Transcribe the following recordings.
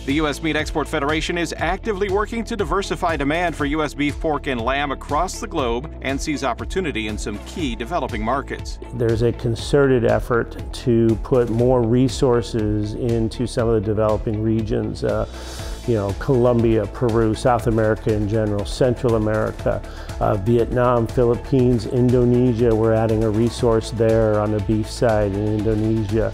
The U.S. Meat Export Federation is actively working to diversify demand for U.S. beef, pork, and lamb across the globe and sees opportunity in some key developing markets. There's a concerted effort to put more resources into some of the developing regions. Colombia, Peru, South America in general, Central America, Vietnam, Philippines, Indonesia. We're adding a resource there on the beef side in Indonesia.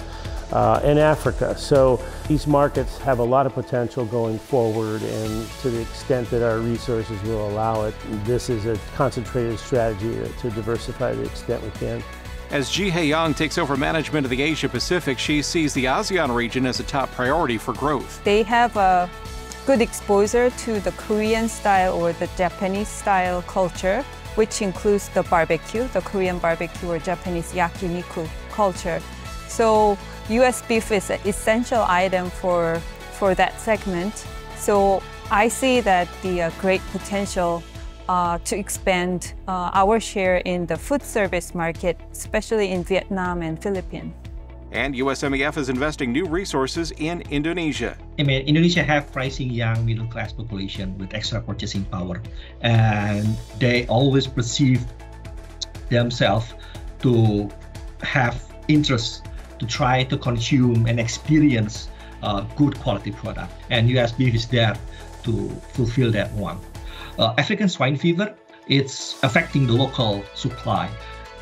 And Africa. So these markets have a lot of potential going forward, and to the extent that our resources will allow it, this is a concentrated strategy to diversify to the extent we can. As Ji Hae-young takes over management of the Asia Pacific, she sees the ASEAN region as a top priority for growth. They have a good exposure to the Korean style or the Japanese style culture, which includes the barbecue, the Korean barbecue or Japanese yakiniku culture. So U.S. beef is an essential item for that segment. So I see that the great potential to expand our share in the food service market, especially in Vietnam and Philippines. And USMEF is investing new resources in Indonesia. Indonesia have rising young middle class population with extra purchasing power, and they always perceive themselves to have interest to try to consume and experience good quality product, and U.S. beef is there to fulfill that one. African swine fever, it's affecting the local supply,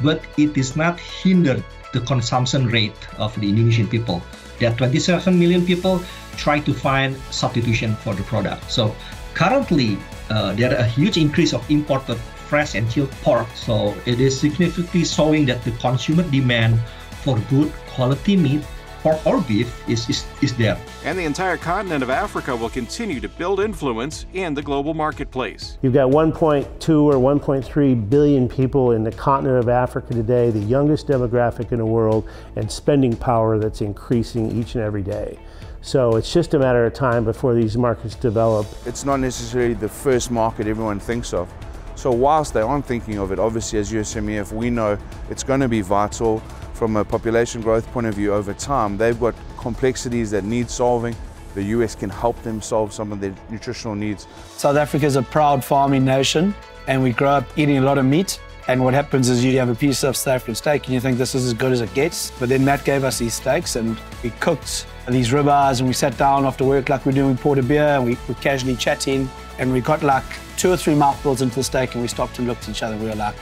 but it is not hindered the consumption rate of the Indonesian people. There are 27 million people try to find substitution for the product. So currently, there are a huge increase of imported fresh and chilled pork. So it is significantly showing that the consumer demand for good quality meat, pork or beef, is there. And the entire continent of Africa will continue to build influence in the global marketplace. You've got 1.2 or 1.3 billion people in the continent of Africa today, the youngest demographic in the world, and spending power that's increasing each and every day. So it's just a matter of time before these markets develop. It's not necessarily the first market everyone thinks of. So whilst they aren't thinking of it, obviously as USMEF, we know it's going to be vital from a population growth point of view over time. They've got complexities that need solving. The US can help them solve some of their nutritional needs. South Africa is a proud farming nation, and we grow up eating a lot of meat. And what happens is you have a piece of South African steak and you think this is as good as it gets. But then Matt gave us these steaks and we cooked these ribeyes and we sat down after work like we're doing, we poured a beer and we were casually chatting, and we got like 2 or 3 mouthfuls into the steak and we stopped and looked at each other and we were like,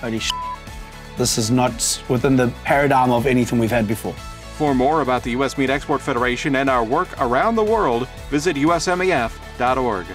holy shit. This is not within the paradigm of anything we've had before. For more about the U.S. Meat Export Federation and our work around the world, visit usmef.org.